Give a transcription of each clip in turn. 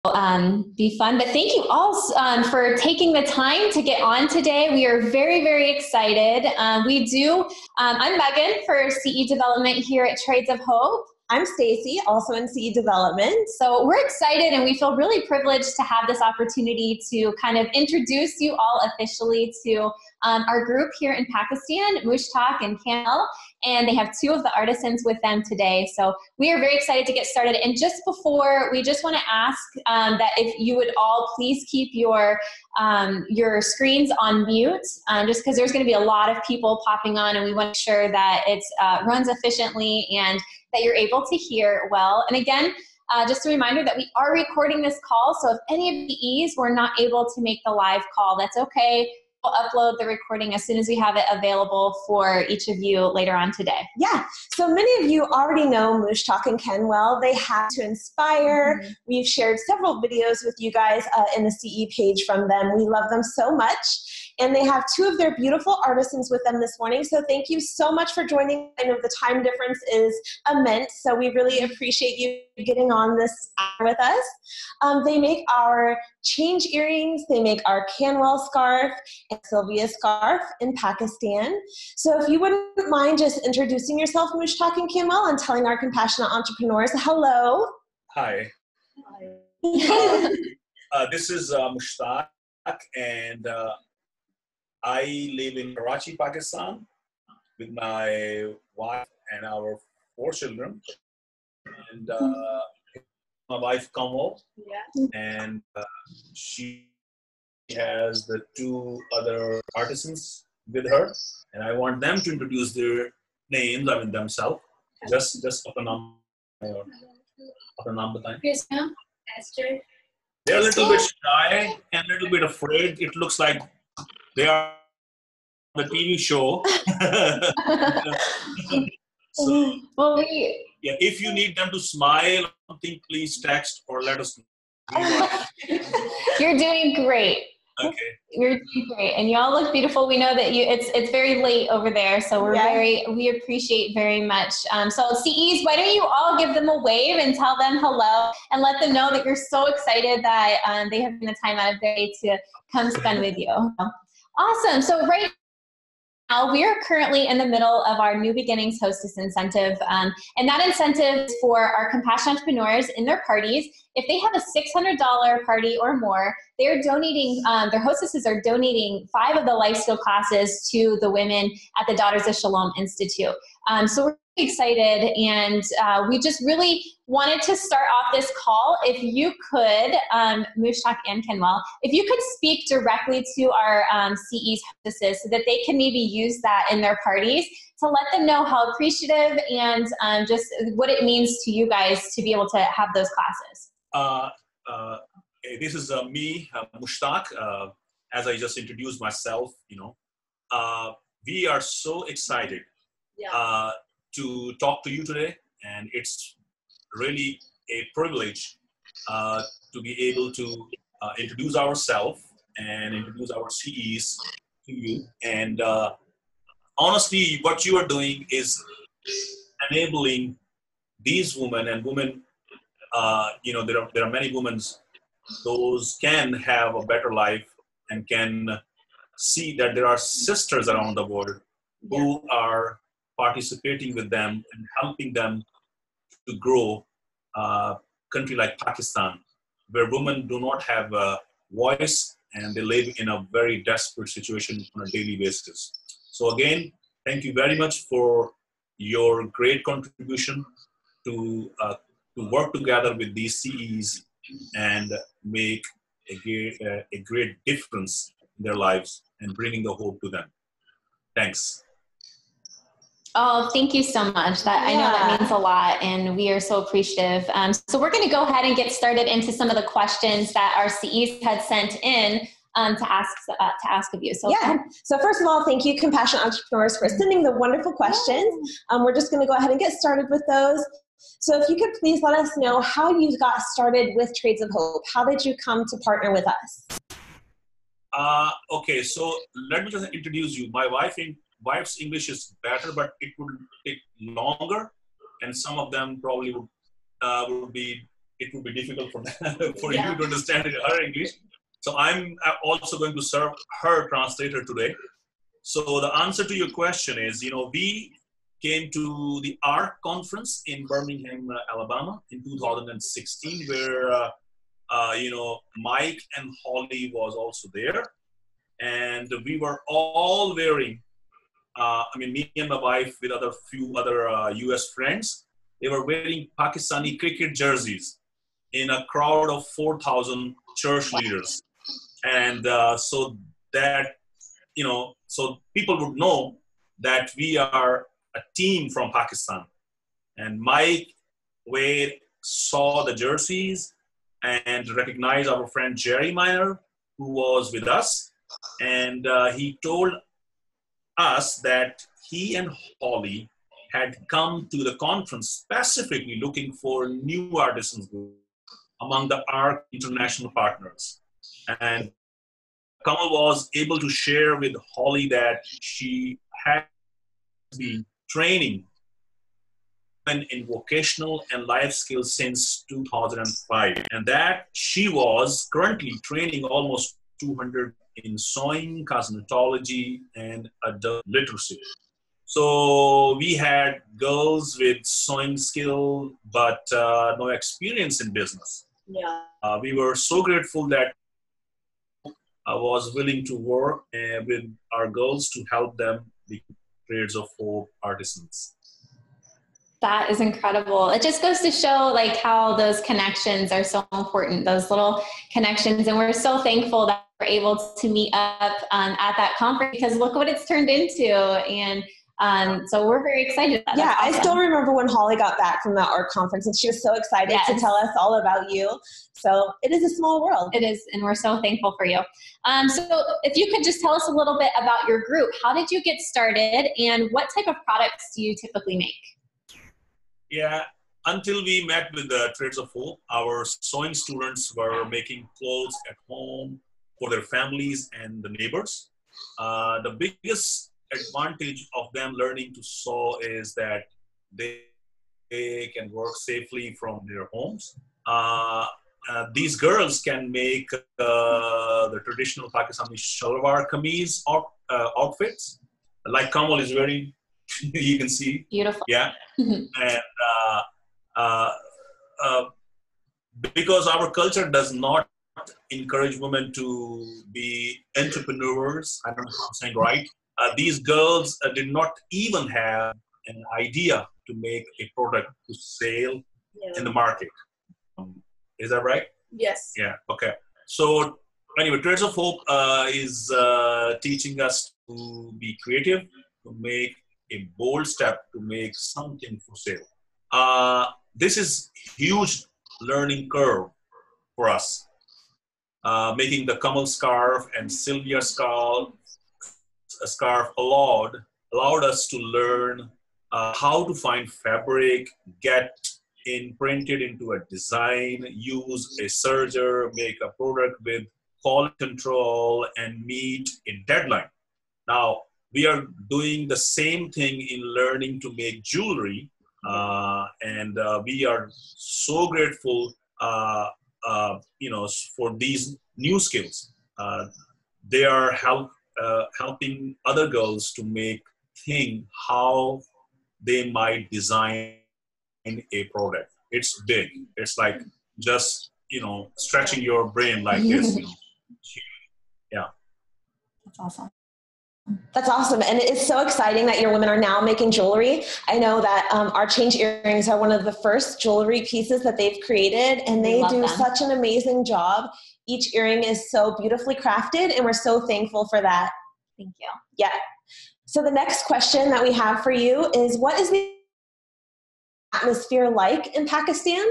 Be fun. But thank you all for taking the time to get on today. We are very, very excited. I'm Megan for CE Development here at Trades of Hope. I'm Stacy, also in CE Development. So we're excited and we feel really privileged to have this opportunity to kind of introduce you all officially to our group here in Pakistan, Mushtaq and Kanwel, and they have two of the artisans with them today. So we are very excited to get started. And just before, we just want to ask that if you would all please keep your screens on mute, just because there's going to be a lot of people popping on, and we want to make sure that it runs efficiently and that you're able to hear well. And again, just a reminder that we are recording this call, so if any of the E's were not able to make the live call, that's okay. We'll upload the recording as soon as we have it available for each of you later on today. Yeah, so many of you already know Mushtaq and Kanwel. They have to inspire. Mm-hmm. We've shared several videos with you guys in the CE page from them. We love them so much. And they have two of their beautiful artisans with them this morning. So thank you so much for joining. I know the time difference is immense, so we really appreciate you getting on this hour with us. They make our change earrings, they make our Kanwel scarf and Sylvia scarf in Pakistan. So if you wouldn't mind just introducing yourself, Mushtaq and Kanwel, and telling our compassionate entrepreneurs hello. Hi. This is Mushtaq, and I live in Karachi, Pakistan, with my wife and our 4 children, and my wife Kanwel, and she has the 2 other artisans with her, and I want them to introduce their names, themselves. Just upon number time. Krishna, Esther. They're a little bit shy and a little bit afraid. It looks like they are on the TV show. So, well, yeah, if you need them to smile, something, please text or let us know. You're doing great. Okay. You're doing great, and you all look beautiful. We know that it's very late over there, so we appreciate very much. So CEs, why don't you all give them a wave and tell them hello, and let them know that you're so excited that they have taken the time out of their day to come spend with you. Awesome. So right now, we are currently in the middle of our New Beginnings Hostess Incentive, and that incentive is for our compassionate entrepreneurs in their parties. If they have a $600 party or more, they're donating, their hostesses are donating 5 of the life skill classes to the women at the Daughters of Shalom Institute. So we're excited, and we just really wanted to start off this call. If you could, Mushtaq and Kanwel, if you could speak directly to our CE's hostesses so that they can maybe use that in their parties to let them know how appreciative and just what it means to you guys to be able to have those classes. This is me, Mushtaq. As I just introduced myself, we are so excited to talk to you today, and it's really a privilege to be able to introduce ourselves and introduce our CEs to you. And honestly, what you are doing is enabling these women and women. There are many women those can have a better life and can see that there are sisters around the world who are participating with them and helping them to grow a country like Pakistan, where women do not have a voice and they live in a very desperate situation on a daily basis. So again, thank you very much for your great contribution to work together with these CEs and make a great difference in their lives and bringing the hope to them. Thanks. Oh, thank you so much. I know that means a lot, and we are so appreciative. So we're going to go ahead and get started into some of the questions that our CEs had sent in to ask of you. So So first of all, thank you, Compassionate Entrepreneurs, for sending the wonderful questions. We're just going to go ahead and get started with those. So if you could please let us know how you got started with Trades of Hope. How did you come to partner with us? Okay, so let me just introduce you. My wife's English is better, but it would take longer, and some of them probably would be it would be difficult for, for you to understand her English. So I'm also going to serve her translator today. So the answer to your question is, we came to the ARC conference in Birmingham, Alabama in 2016, where, Mike and Holly was also there. And we were all wearing, me and my wife with few other US friends, they were wearing Pakistani cricket jerseys in a crowd of 4,000 church leaders. And so that, so people would know that we are a team from Pakistan. And Mike Wade saw the jerseys and recognized our friend Jerry Miner, who was with us. And he told us that he and Holly had come to the conference specifically looking for new artisans among the ARC international partners. And Kanwel was able to share with Holly that she had been training in vocational and life skills since 2005, and that she was currently training almost 200 in sewing, cosmetology, and adult literacy. So we had girls with sewing skill, but no experience in business. Yeah. We were so grateful that I was willing to work with our girls to help them become Trades of Hope artisans. That is incredible. It just goes to show like how those connections are so important, those little connections. And we're so thankful that we're able to meet up at that conference, because look what it's turned into. And so we're very excited. Yeah, awesome. I still remember when Holly got back from that art conference and she was so excited to tell us all about you. So it is a small world. It is, and we're so thankful for you. So if you could just tell us a little bit about your group. How did you get started, and what type of products do you typically make? Yeah, until we met with the Trades of Hope, our sewing students were making clothes at home for their families and the neighbors. The biggest advantage of them learning to sew is that they can work safely from their homes. These girls can make the traditional Pakistani shalwar kameez outfits, like Kanwel is wearing. You can see. Beautiful. Yeah. And because our culture does not encourage women to be entrepreneurs, I don't know if I'm saying right, these girls did not even have an idea to make a product to sell in the market. Is that right? Yes. Yeah. Okay. So anyway, Trades of Hope is teaching us to be creative, to make a bold step, to make something for sale. This is huge learning curve for us. Making the Kamal scarf and Sylvia scarf allowed us to learn how to find fabric, get printed into a design, use a serger, make a product with quality control, and meet a deadline. Now, we are doing the same thing in learning to make jewelry, and we are so grateful, for these new skills. They are helping other girls to think how they might design a product. It's big. It's like just stretching your brain like this. Yeah. That's awesome. That's awesome. And it's so exciting that your women are now making jewelry. I know that our change earrings are one of the first jewelry pieces that they've created, and they do such an amazing job. Each earring is so beautifully crafted, and we're so thankful for that. Thank you. Yeah. So the next question that we have for you is, what is the atmosphere like in Pakistan?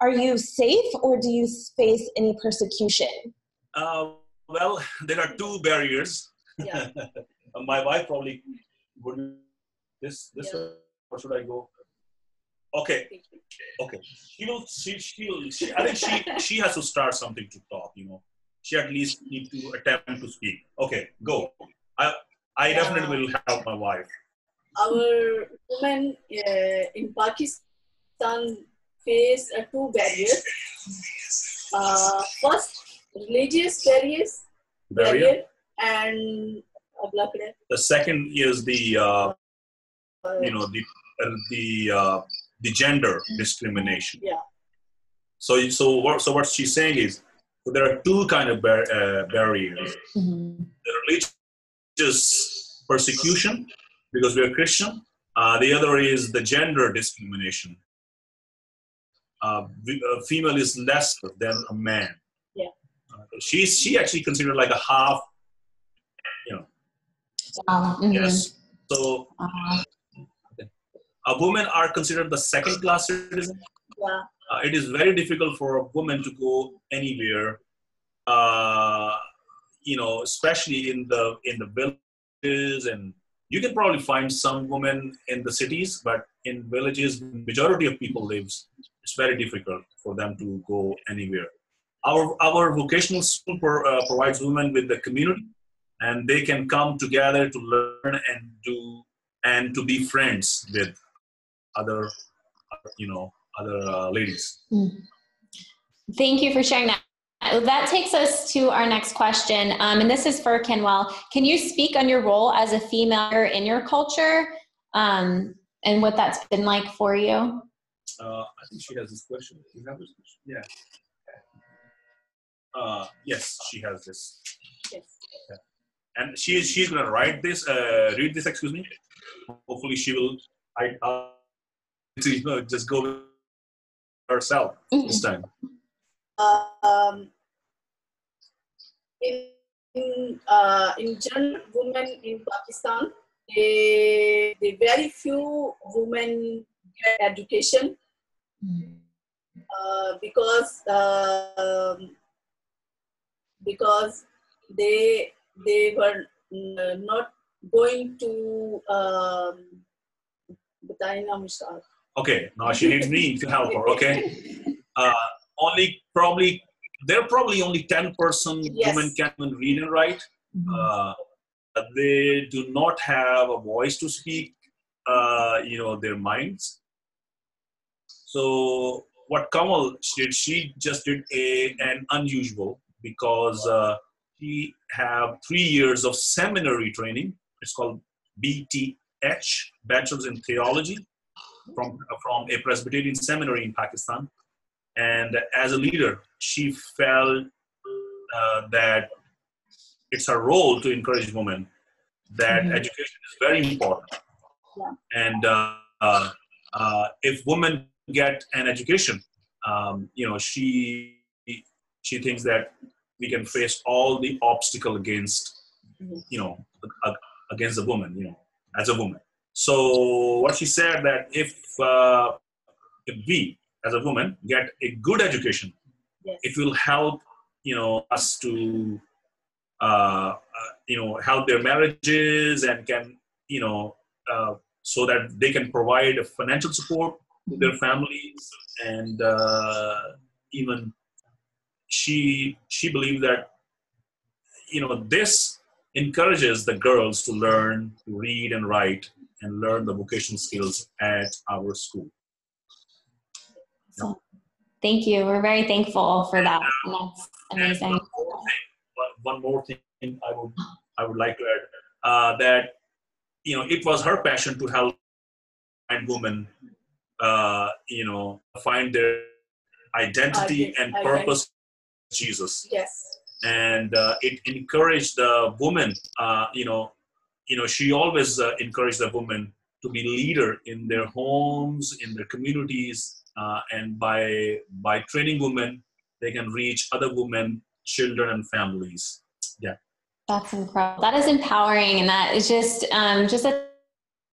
Are you safe, or do you face any persecution? Well, there are two barriers. Yeah. My wife probably would this way, or should I go? Okay. I think she has to start something to talk. She at least need to attempt to speak. Okay, go. I definitely will help my wife. Our women in Pakistan face two barriers. First, religious barrier, and the second is the the gender discrimination. Yeah. So what she's saying is there are two kind of barriers. Mm-hmm. The religious persecution because we're Christian. The other is the gender discrimination. A female is less than a man. Yeah. She actually considered like a half. Mm-hmm. Yes. So a women are considered the second class citizen. Yeah. It is very difficult for a woman to go anywhere. Especially in the villages, and you can probably find some women in the cities, but in villages, majority of people lives. It's very difficult for them to go anywhere. Our vocational school provides women with the community, and they can come together to learn and to be friends with other ladies. Thank you for sharing that. That takes us to our next question, and this is for Kanwel. Can you speak on your role as a female in your culture, and what that's been like for you? I think she has this question. Do you have this question? Yeah. Yes, she has this. Yes. Yeah. And she's gonna read this. Excuse me. Hopefully, she will. Just go with herself this time. In general, women in Pakistan, they very few women get education because they were not going to Okay, now she needs me to help her. Okay, there are probably only 10% women can read and write. They do not have a voice to speak, their minds. So what Kanwel did, she just did an unusual because she have 3 years of seminary training. It's called BTH, Bachelor's in Theology, from a Presbyterian seminary in Pakistan. And as a leader, she felt that it's her role to encourage women that education is very important. Yeah. And if women get an education, she thinks that we can face all the obstacle against, against a woman, as a woman. So what she said that if we, as a woman, get a good education, it will help, us to, help their marriages and can, so that they can provide a financial support to their families. And even she believes that, this encourages the girls to learn to read and write and learn the vocational skills at our school. So, thank you. We're very thankful for that. And that's amazing. One more thing I would like to add, that it was her passion to help women find their identity and purpose in Jesus. Yes. And it encouraged the woman, she always encouraged the women to be leader in their homes, in their communities, and by training women, they can reach other women, children, and families. Yeah. That's incredible. That is empowering, and that is just a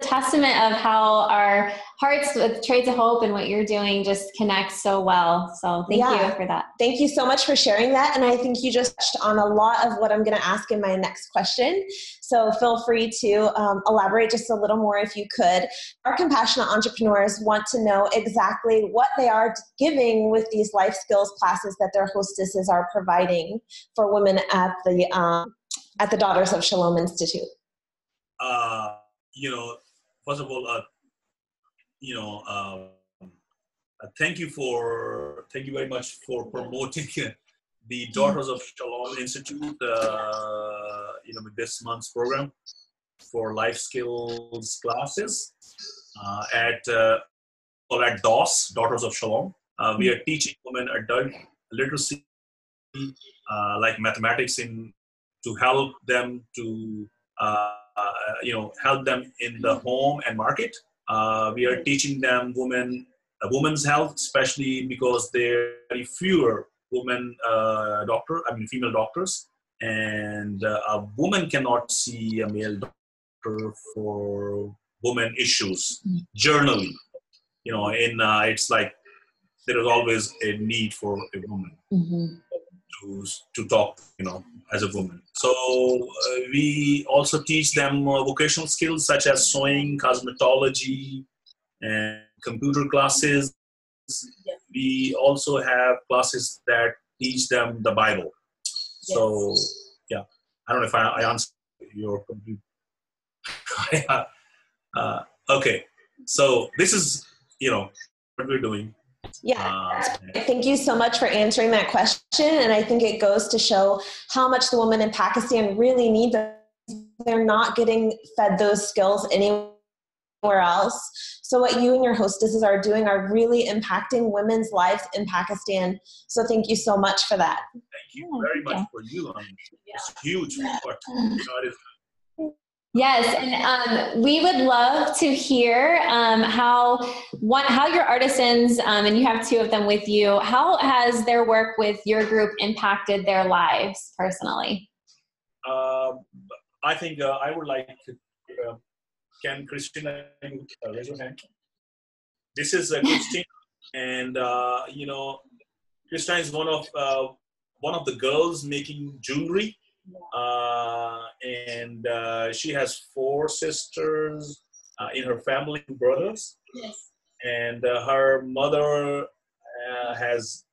testament of how our hearts with Trades of Hope and what you're doing just connect so well. So thank you for that. Thank you so much for sharing that. And I think you just touched on a lot of what I'm going to ask in my next question. So feel free to elaborate just a little more if you could. Our compassionate entrepreneurs want to know exactly what they are giving with these life skills classes that their hostesses are providing for women at the Daughters of Shalom Institute. First of all, thank you very much for promoting the Daughters of Shalom Institute, with this month's program for life skills classes at DOS, Daughters of Shalom. We are teaching women adult literacy, like mathematics, to help them help them in the home and market. We are teaching them women's health, especially because there are very fewer female doctors, and a woman cannot see a male doctor for women issues. Generally, it's like there is always a need for a woman to talk, as a woman. So we also teach them vocational skills such as sewing, cosmetology, and computer classes. We also have classes that teach them the Bible. So, yeah, I don't know if I answered your complete. Okay, so this is, what we're doing. Yeah, thank you so much for answering that question. And I think it goes to show how much the women in Pakistan really need them. They're not getting fed those skills anywhere else. So what you and your hostesses are doing are really impacting women's lives in Pakistan. So thank you so much for that. Thank you very much for you. It's huge. Yes, and we would love to hear how your artisans, and you have two of them with you, how has their work with your group impacted their lives personally? I think I would like to, can Christina raise your hand? This is Christina, and Christina is one of the girls making jewelry. And she has 4 sisters in her family, 2 brothers. Yes. And her mother has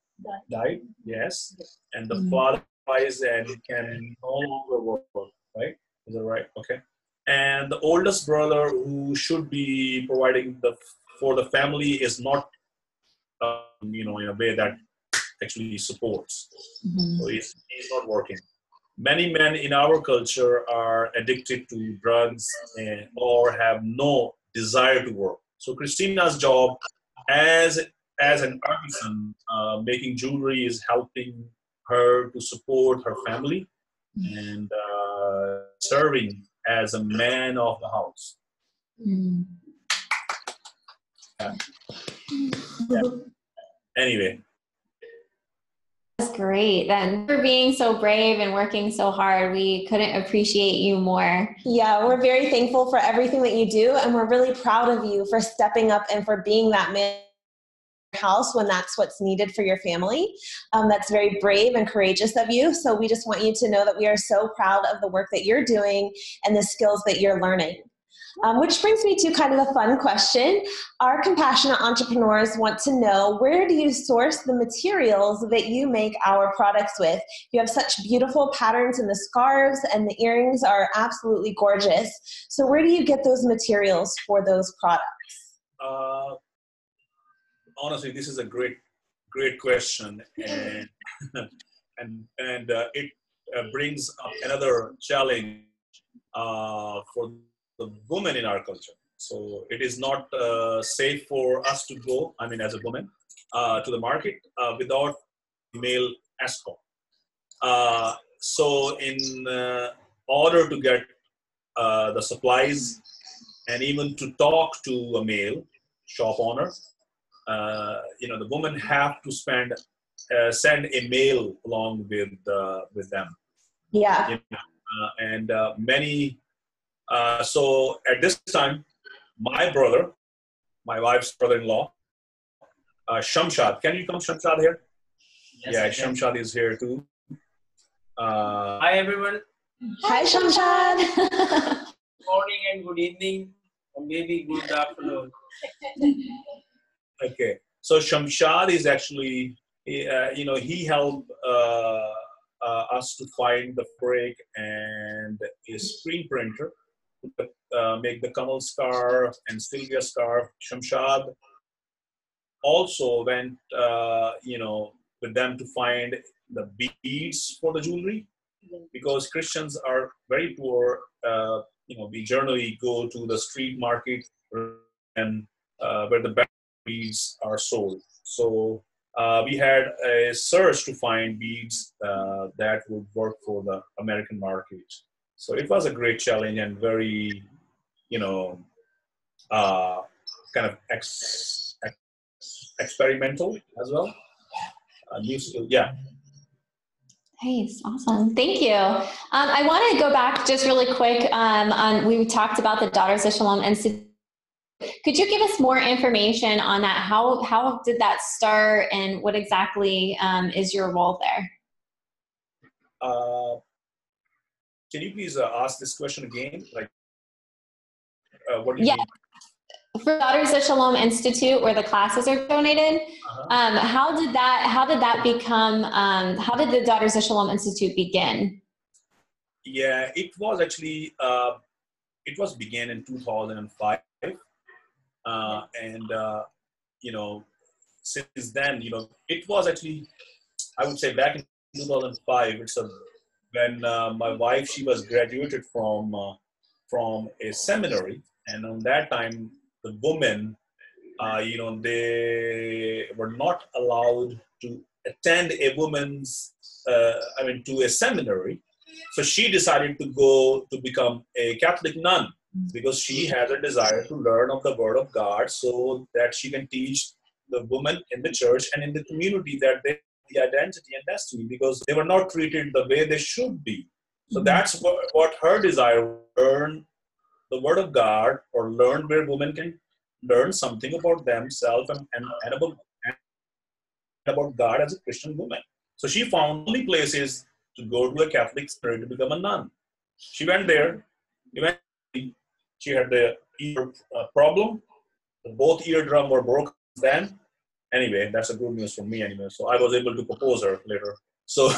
died. Yes. And the father dies and can no longer work. Right? Is that right? Okay. And the oldest brother, who should be providing for the family, is not, in a way that actually supports. So he's not working. Many men in our culture are addicted to drugs or have no desire to work. So Christina's job as an artisan making jewelry is helping her to support her family and serving as a man of the house. Yeah. Anyway. That's great. Then for being so brave and working so hard, we couldn't appreciate you more. Yeah, we're very thankful for everything that you do, and we're really proud of you for stepping up and for being that man in your house when that's what's needed for your family. That's very brave and courageous of you. So we just want you to know that we are so proud of the work that you're doing and the skills that you're learning. Which brings me to kind of a fun question. Our compassionate entrepreneurs want to know, where do you source the materials that you make our products with? You have such beautiful patterns in the scarves, and the earrings are absolutely gorgeous. So where do you get those materials for those products? Honestly, this is a great question, and it brings up another challenge for the women in our culture. So it is not safe for us to go, as a woman, to the market without male escort. So in order to get the supplies and even to talk to a male shop owner, the women have to send a male along with them. Yeah. And many. So at this time, my brother, my wife's brother-in-law, Shamshad. Can you come, Shamshad, here? Yes, yeah, Shamshad is here too. Hi, everyone. Hi, Shamshad. Good morning and good evening, or maybe good afternoon. Okay. So Shamshad is actually, he helped us to find the fabric and a screen printer to make the Kanwel scarf and Sylvia scarf. Shamshad also went, with them to find the beads for the jewelry, because Christians are very poor. We generally go to the street market and where the beads are sold. So we had a search to find beads that would work for the American market. So it was a great challenge and very, kind of experimental as well. New skill, yeah. Nice, awesome. Thank you. I want to go back just really quick we talked about the Daughters of Shalom Institute. Could you give us more information on that? How did that start, and what exactly is your role there? Can you please ask this question again? Like, what do you mean? For Daughters of Shalom Institute, where the classes are donated, how did the Daughters of Shalom Institute begin? Yeah, it was actually, began in 2005. Since then, it was actually, I would say back in 2005, when my wife, she was graduated from a seminary, and on that time, the women, they were not allowed to attend to a seminary. So she decided to become a Catholic nun, because she had a desire to learn of the Word of God, so that she can teach the women in the church and in the community that they have the identity and destiny, because they were not treated the way they should be. So that's what her desire, learn the Word of God, or learn where women can learn something about themselves and about God as a Christian woman. So she found only places to go to a Catholic seminary to become a nun. She went there. Eventually, she had the ear problem. Both eardrum were broken then. Anyway, that's a good news for me anyway. So I was able to propose her later. So,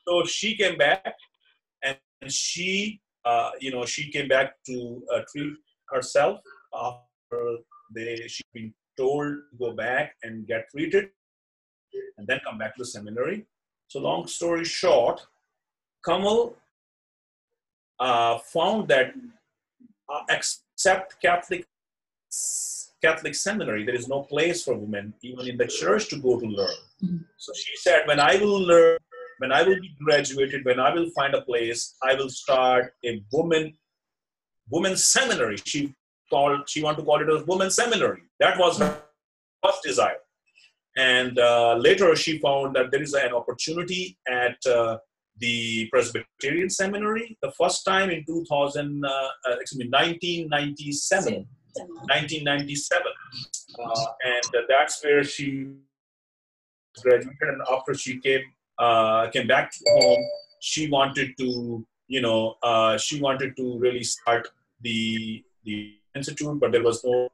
so she came back, and she came back to treat herself after she'd been told to go back and get treated and then come back to the seminary. So long story short, Kanwel found that except Catholic seminary, there is no place for women, even in the church, to go to learn. So she said, when I will be graduated, when I will find a place, I will start a women's seminary. She wanted to call it a women's seminary. That was her first desire. And later she found that there is an opportunity at the Presbyterian Seminary, the first time in 1997. 1997. And that's where she graduated. And after she came back to home, she wanted to, really start the institute, but there was no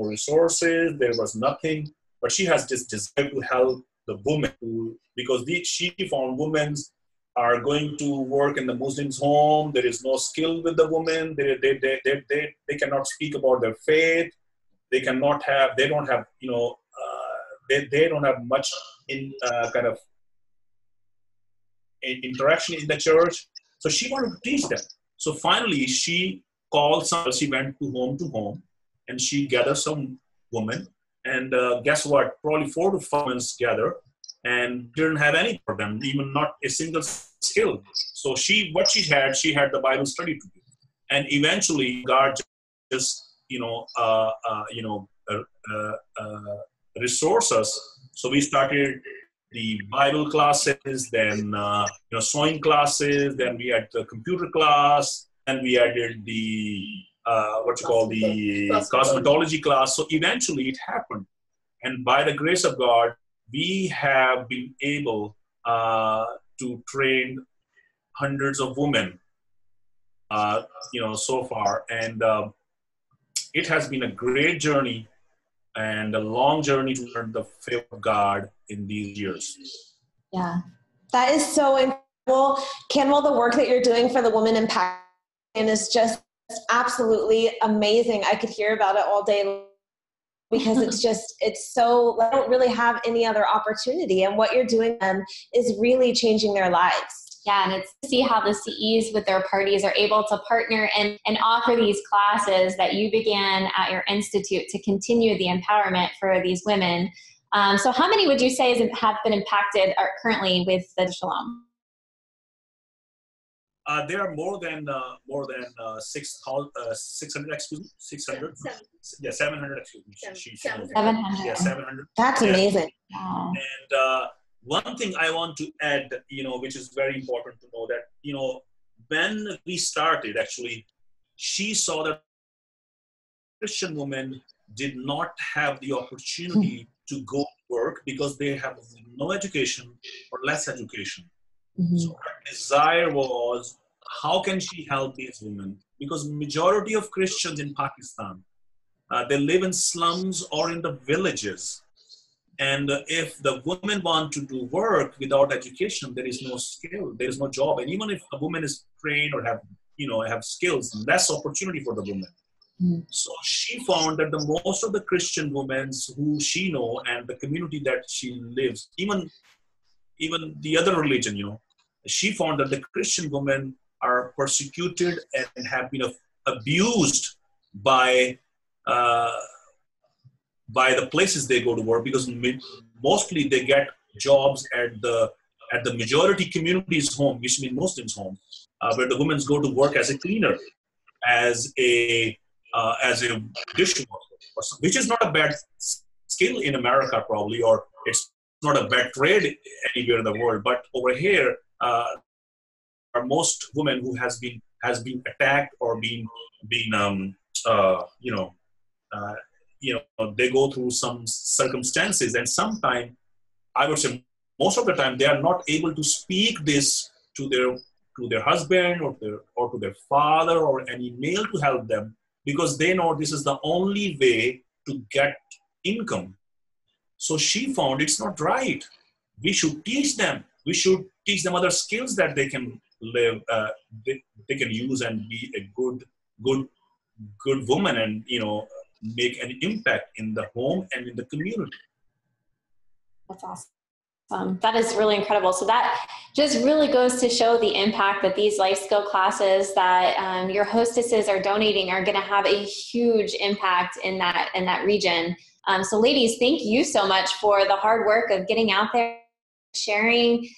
resources, there was nothing. But she has this desire to help the women, because she found women are going to work in the Muslims' home. There is no skill with the women. They cannot speak about their faith. They don't have much interaction in the church. So she wanted to teach them. So finally, she went to home, and she gathered some women. And guess what? Probably 4 to 5 months together, and didn't have any for them, even not a single skill. So she had the Bible study to do. And eventually, God just, resource us. So we started the Bible classes, then sewing classes, then we had the computer class, and we added the cosmetology class. So eventually it happened. And by the grace of God, we have been able to train hundreds of women, so far. And it has been a great journey and a long journey to learn the faith of God in these years. Yeah, that is so incredible. Kanwel, the work that you're doing for the Women in Pakistan is just absolutely amazing. I could hear about it all day long. because it's so, I don't really have any other opportunity. And what you're doing is really changing their lives. Yeah, and it's to see how the CEs with their parties are able to partner and offer these classes that you began at your institute to continue the empowerment for these women. So how many would you say have been impacted currently with the Shalom? There are more than 600. Excuse me, 600. Yeah, 700. Excuse me. 700. Yeah, 700. That's amazing. Wow. And one thing I want to add, which is very important to know, that when we started, actually, she saw that Christian women did not have the opportunity to go to work because they have no education or less education. Mm-hmm. So her desire was, how can she help these women? Because majority of Christians in Pakistan, they live in slums or in the villages. And if the women want to do work without education, there is no skill, there is no job. And even if a woman is trained or have skills, less opportunity for the woman. Mm. So she found that the most of the Christian women who she know and the community that she lives, even the other religion, she found that the Christian women are persecuted and have been abused by the places they go to work, because mostly they get jobs at the majority community's home, which means Muslims' home, where the women go to work as a cleaner, as a dishwasher, which is not a bad skill in America probably, or it's not a bad trade anywhere in the world. But over here, are most women who has been attacked or they go through some circumstances, and sometimes, I would say most of the time, they are not able to speak this to their husband or to their father or any male to help them, because they know this is the only way to get income. So she found it's not right. We should teach them. We should teach them other skills that they can live, they can use and be a good woman, and make an impact in the home and in the community. That's awesome. That is really incredible. So that just really goes to show the impact that these life skill classes that your hostesses are donating are going to have a huge impact in that region. So ladies, thank you so much for the hard work of getting out there, sharing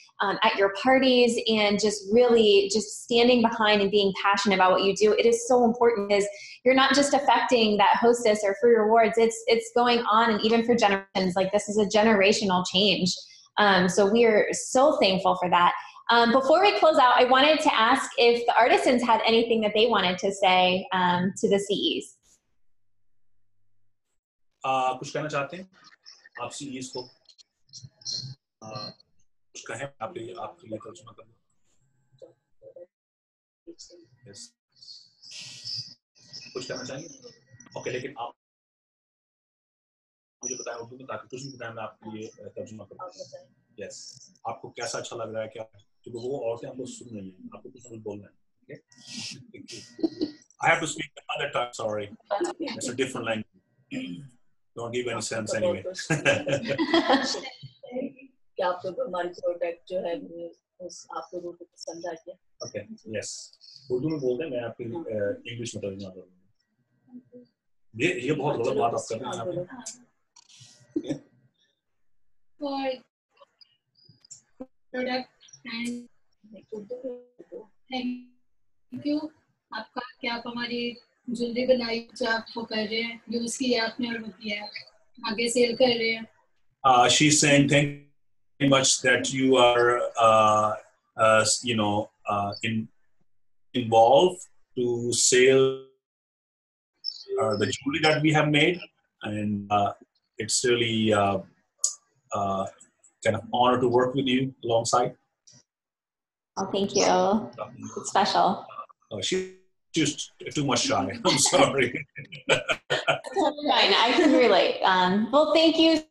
at your parties, and just really just standing behind and being passionate about what you do. It is so important, because you're not just affecting that hostess or free rewards, it's going on, and even for generations. Like, this is a generational change. So we are so thankful for that. Before we close out, I wanted to ask if the artisans had anything that they wanted to say to the CEs. कुछ कहना चाहते हैं आप CEs को? कुछ कहें आप लिए तर्जुमा करना? Yes. कुछ कहना चाहिए? Okay, लेकिन आप मुझे बताएं उर्दू में, ताकि कुछ भी बताएं मैं आपके लिए तर्जुमा करूँ. Yes. आपको कैसा अच्छा लग रहा है क्या? क्योंकि वो औरतें आपको सुन रही हैं, आपको कुछ बोलना है. Okay. I have to speak another time. Sorry, it's a different language. Don't give any sense anyway. कि आप लोग हमारी प्रोडक्ट जो है आप लोगों को पसंद आ गया. Okay, yes. उर्दू में बोल दें, मैं आपकी इंग्लिश में तर्जुमा करूँगा. ये बहुत गलत बात आप कर रहे हैं. For product and thank you. आपका क्या आप हमारी ज्वेलरी बनाई जो आप वो कर रहे हैं, यूज किया आपने और वो किया आगे सेल कर रहे हैं. She's saying thank you very much that you are involved to sell the jewelry that we have made, and it's really kind of honor to work with you alongside. Oh, thank you. It's special. She's just too much shy. I'm sorry. Fine, I can relate. Well, thank you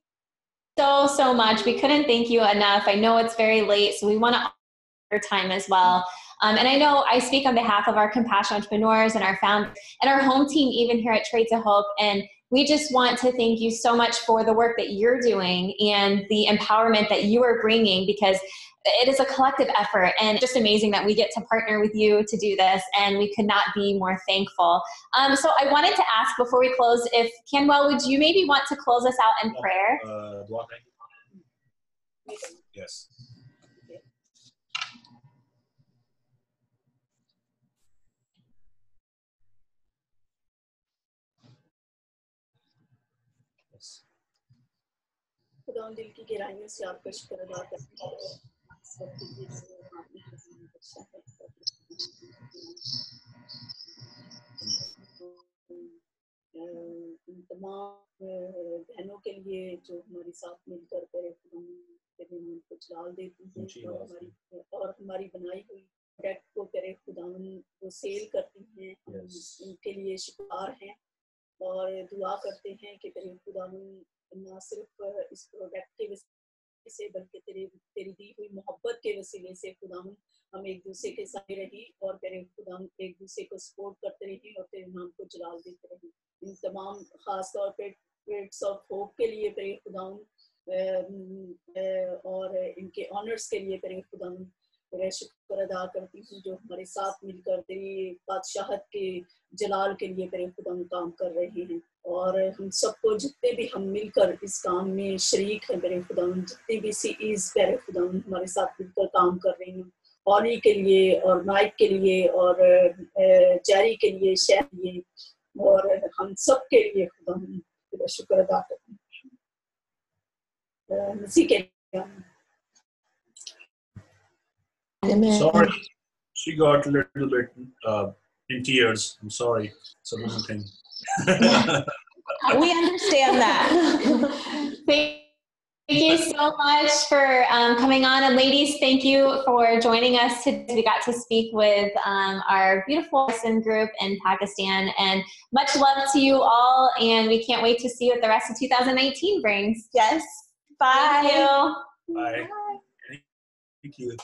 so much. We couldn't thank you enough. I know it's very late, so we want to honor your time as well. And I know I speak on behalf of our Compassion Entrepreneurs and our founders and our home team, even here at Trade to Hope. And we just want to thank you so much for the work that you're doing and the empowerment that you are bringing, because it is a collective effort, and just amazing that we get to partner with you to do this, and we could not be more thankful. So I wanted to ask before we close, if Kanwel, would you maybe want to close us out in prayer? Yes. खुदा दिल की गहराइयों से आपका शुक्र अदा करते हैं इस वक्त के लिए आपने हमें बख्शा है तमाम बहनों के लिए जो हमारे साथ मिलकर करे हम तेरे नाम को जलाल देती हैं और हमारी बनाई हुई प्रोडक्ट को करे खुदा वो सेल करती हैं, उनके लिए शुक्र हैं और दुआ करते हैं कि तेरे खुदा न सिर्फ इस प्रोडक्ट के वसीले से बल्कि तेरी दी हुई मोहब्बत के वसीले से खुदा हम एक दूसरे के साथ रही और तेरे खुदा एक दूसरे को सपोर्ट करते रही और तेरे नाम को जलाल देते रही। इन तमाम खास तौर पे ट्रेड्स ऑफ होप के लिए तेरे खुदा और इनके ऑनर्स के लिए तेरे खुदा तेरा शुक्र अदा करती हूँ जो हमारे साथ मिलकर तेरी बादशाहत के जलाल के लिए तेरे खुदा काम कर रहे हैं। और हम सबको जितने भी हम मिलकर इस काम में शरीक हैं तेरे खुदा, जितने भी सीईज तेरे खुदा हमारे साथ मिलकर काम कर रहे हैं, ऑली के लिए और माइक के लिए और जैरी के लिए, शहर के लिए और हम सब के लिए खुदा तेरा शुक्र अदा करते हैं मसीह के लिए। Sorry, she got a little bit in tears. I'm sorry. It's a little thing. We understand that. Thank you so much for coming on. And ladies, thank you for joining us today. We got to speak with our beautiful Artisan group in Pakistan. And much love to you all. And we can't wait to see what the rest of 2019 brings. Yes. Bye. Thank you. Bye. Thank you.